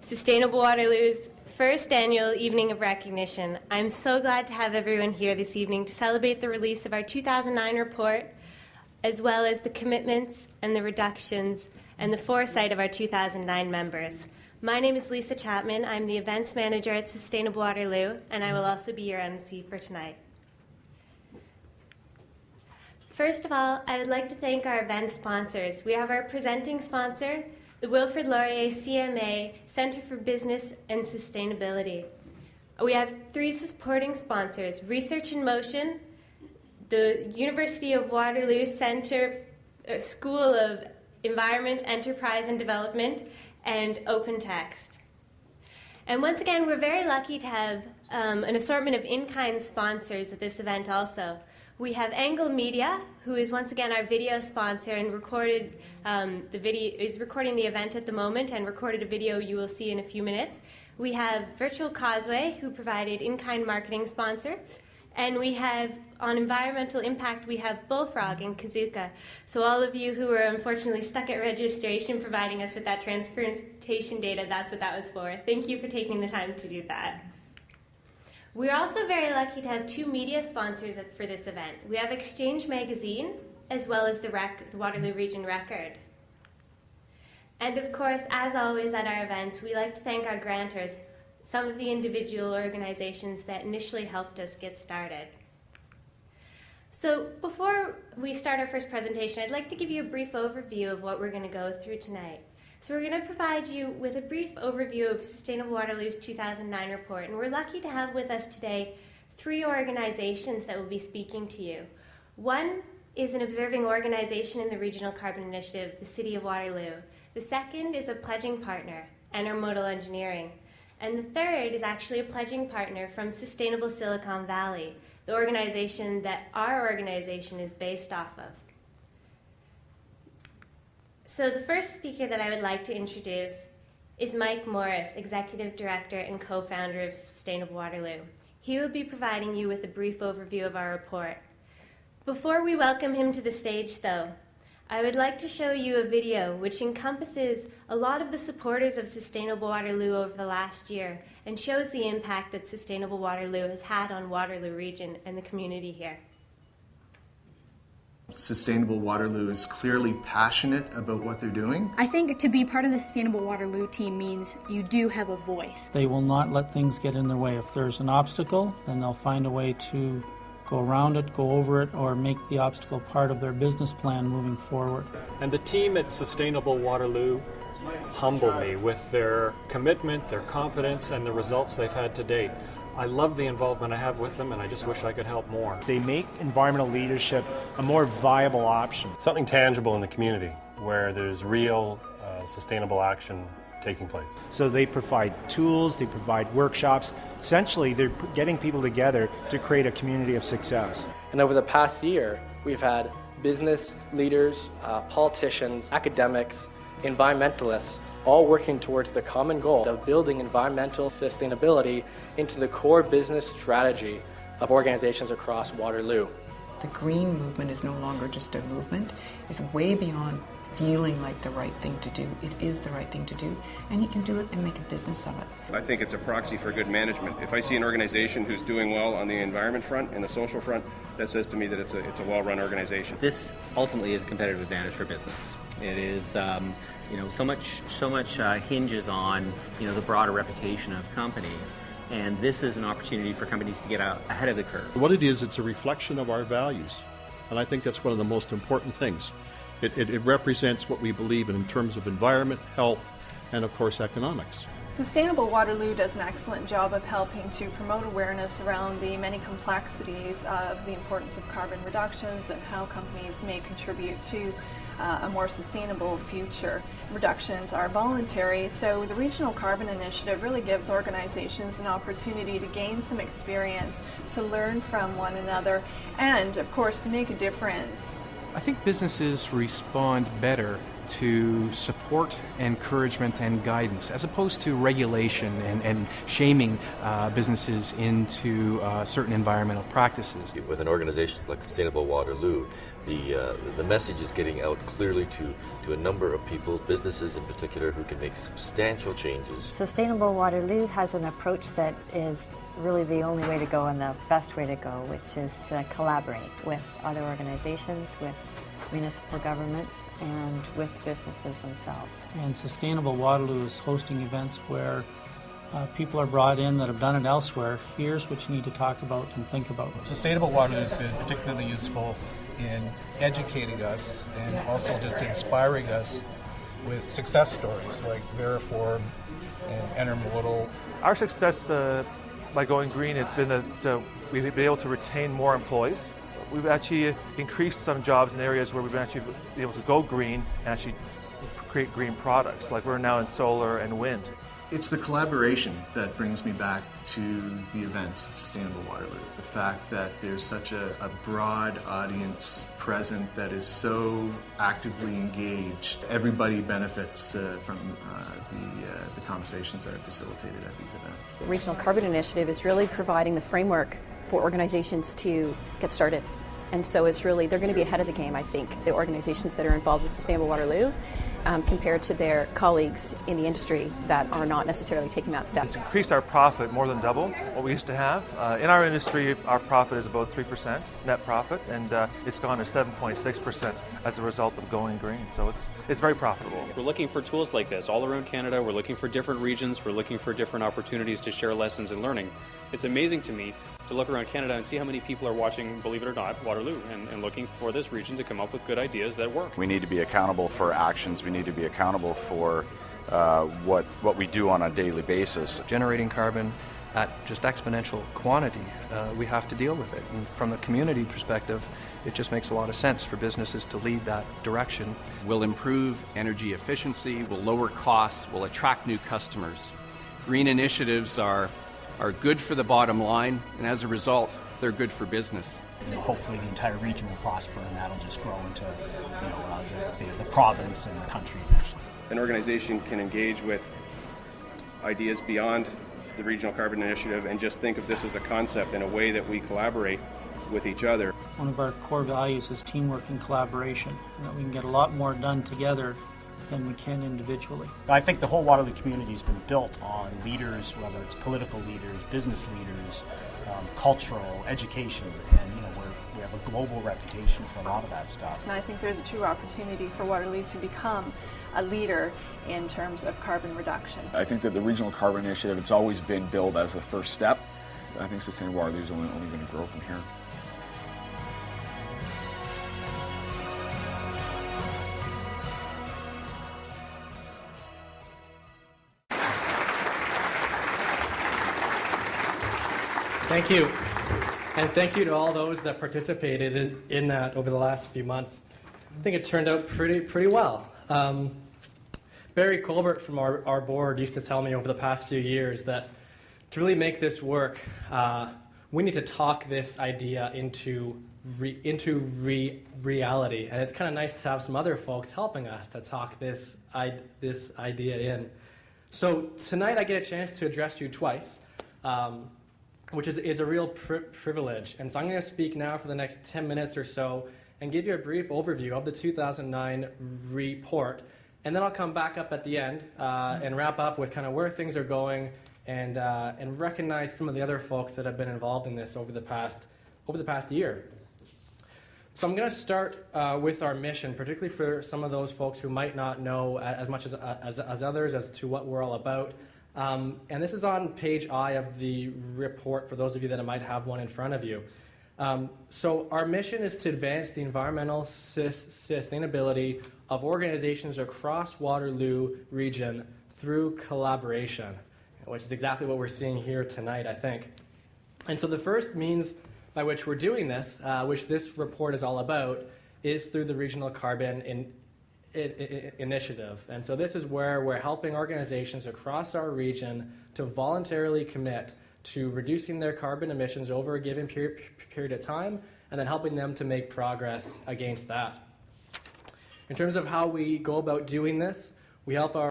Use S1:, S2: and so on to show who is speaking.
S1: Sustainable Waterloo's first annual Evening of Recognition. I'm so glad to have everyone here this evening to celebrate the release of our 2009 report, as well as the commitments and the reductions and the foresight of our 2009 members. My name is Lisa Chapman. I'm the events manager at Sustainable Waterloo, and I will also be your MC for tonight. First of all, I would like to thank our event sponsors. We have our presenting sponsor, the Wilfrid Laurier CMA Center for Business and Sustainability. We have 3 supporting sponsors, Research in Motion, the University of Waterloo School of Environment, Enterprise and Development, and OpenText. And once again, we're very lucky to have an assortment of in-kind sponsors at this event also. We have Angle Media, who is once again our video sponsor and is recording the event at the moment and recorded a video you will see in a few minutes. We have Virtual Causeway, who provided in-kind marketing sponsor. And we have, on environmental impact, we have Bullfrog and Kazuka. So all of you who were unfortunately stuck at registration providing us with that transportation data, that's what that was for. Thank you for taking the time to do that. We're also very lucky to have 2 media sponsors for this event. We have Exchange Magazine, as well as the Waterloo Region Record. And of course, as always at our events, we like to thank our grantors, some of the individual organizations that initially helped us get started. So before we start our first presentation, I'd like to give you a brief overview of what we're going to go through tonight. So we're going to provide you with a brief overview of Sustainable Waterloo's 2009 report, and we're lucky to have with us today 3 organizations that will be speaking to you. One is an observing organization in the Regional Carbon Initiative, the City of Waterloo. The second is a pledging partner, Intermodal Engineering. And the third is actually a pledging partner from Sustainable Silicon Valley, the organization that our organization is based off of. So the first speaker that I would like to introduce is Mike Morris, Executive Director and co-founder of Sustainable Waterloo. He will be providing you with a brief overview of our report. Before we welcome him to the stage, though, I would like to show you a video which encompasses a lot of the supporters of Sustainable Waterloo over the last year and shows the impact that Sustainable Waterloo has had on Waterloo Region and the community here.
S2: Sustainable Waterloo is clearly passionate about what they're doing.
S3: I think to be part of the Sustainable Waterloo team means you do have a voice.
S4: They will not let things get in their way. If there's an obstacle, then they'll find a way to go around it, go over it, or make the obstacle part of their business plan moving forward.
S5: And the team at Sustainable Waterloo humble me with their commitment, their competence, and the results they've had to date. I love the involvement I have with them, and I just wish I could help more.
S6: They make environmental leadership a more viable option.
S7: Something tangible in the community where there's real sustainable action taking place.
S6: So they provide tools, they provide workshops. Essentially, they're getting people together to create a community of success.
S8: And over the past year, we've had business leaders, politicians, academics, environmentalists, all working towards the common goal of building environmental sustainability into the core business strategy of organizations across Waterloo.
S9: The green movement is no longer just a movement. It's way beyond feeling like the right thing to do. It is the right thing to do, and you can do it and make a business of it.
S10: I think it's a proxy for good management. If I see an organization who's doing well on the environment front and the social front, that says to me that it's a well-run organization.
S11: This ultimately is a competitive advantage for business. It is so much hinges on the broader reputation of companies, and this is an opportunity for companies to get out ahead of the curve.
S12: What it is, it's a reflection of our values, and I think that's one of the most important things. It represents what we believe in terms of environment, health, and of course economics.
S13: Sustainable Waterloo does an excellent job of helping to promote awareness around the many complexities of the importance of carbon reductions and how companies may contribute to a more sustainable future. Reductions are voluntary, so the Regional Carbon Initiative really gives organizations an opportunity to gain some experience, to learn from one another, and of course to make a difference.
S14: I think businesses respond better to support, encouragement, and guidance, as opposed to regulation and shaming businesses into certain environmental practices.
S15: With an organization like Sustainable Waterloo, the message is getting out clearly to a number of people, businesses in particular, who can make substantial changes.
S16: Sustainable Waterloo has an approach that is really the only way to go and the best way to go, which is to collaborate with other organizations, with municipal governments, and with businesses themselves.
S4: And Sustainable Waterloo is hosting events where people are brought in that have done it elsewhere. Here's what you need to talk about and think about.
S17: Sustainable Waterloo has been particularly useful in educating us and also just inspiring us with success stories like Veriform and Intermodal.
S18: Our success by going green has been that we've been able to retain more employees. We've actually increased some jobs in areas where we've actually been able to go green and actually create green products, like we're now in solar and wind.
S2: It's the collaboration that brings me back to the events at Sustainable Waterloo. The fact that there's such a broad audience present that is so actively engaged. Everybody benefits from the conversations that are facilitated at these events.
S19: The Regional Carbon Initiative is really providing the framework for organizations to get started. And so it's really, they're going to be ahead of the game, I think, the organizations that are involved with Sustainable Waterloo, compared to their colleagues in the industry that are not necessarily taking that step.
S18: It's increased our profit more than double what we used to have. In our industry, our profit is about 3% net profit, and it's gone to 7.6% as a result of going green. So it's very profitable.
S20: We're looking for tools like this all around Canada. We're looking for different regions. We're looking for different opportunities to share lessons and learning. It's amazing to me to look around Canada and see how many people are watching, believe it or not, Waterloo, and looking for this region to come up with good ideas that work.
S21: We need to be accountable for actions. We need to be accountable for what we do on a daily basis.
S22: Generating carbon at just exponential quantity, we have to deal with it. And from the community perspective, it just makes a lot of sense for businesses to lead that direction.
S23: We'll improve energy efficiency, we'll lower costs, we'll attract new customers. Green initiatives are good for the bottom line, and as a result, they're good for business.
S24: Hopefully the entire region will prosper, and that'll just grow into the province and the country eventually.
S10: An organization can engage with ideas beyond the Regional Carbon Initiative and just think of this as a concept and a way that we collaborate with each other.
S4: One of our core values is teamwork and collaboration, and that we can get a lot more done together than we can individually.
S24: I think the whole Waterloo community has been built on leaders, whether it's political leaders, business leaders, cultural, education, and we have a global reputation for a lot of that stuff.
S13: And I think there's a true opportunity for Waterloo to become a leader in terms of carbon reduction.
S25: I think that the Regional Carbon Initiative, it's always been billed as the first step. I think Sustainable Waterloo is only going to grow from here.
S26: Thank you. And thank you to all those that participated in that over the last few months. I think it turned out pretty well. Barry Colbert from our board used to tell me over the past few years that to really make this work, we need to talk this idea into reality. And it's kind of nice to have some other folks helping us to talk this idea in. So tonight I get a chance to address you twice. Which is a real privilege. And so I'm going to speak now for the next 10 minutes or so and give you a brief overview of the 2009 report. And then I'll come back up at the end and wrap up with kind of where things are going and recognize some of the other folks that have been involved in this over the past year. So I'm going to start with our mission, particularly for some of those folks who might not know as much as others as to what we're all about. And this is on page I of the report for those of you that might have one in front of you. So our mission is to advance the environmental sustainability of organizations across Waterloo region through collaboration, which is exactly what we're seeing here tonight, I think. And so the first means by which we're doing this, which this report is all about, is through the Regional Carbon Initiative. And so this is where we're helping organizations across our region to voluntarily commit to reducing their carbon emissions over a given period of time, and then helping them to make progress against that. In terms of how we go about doing this, we help our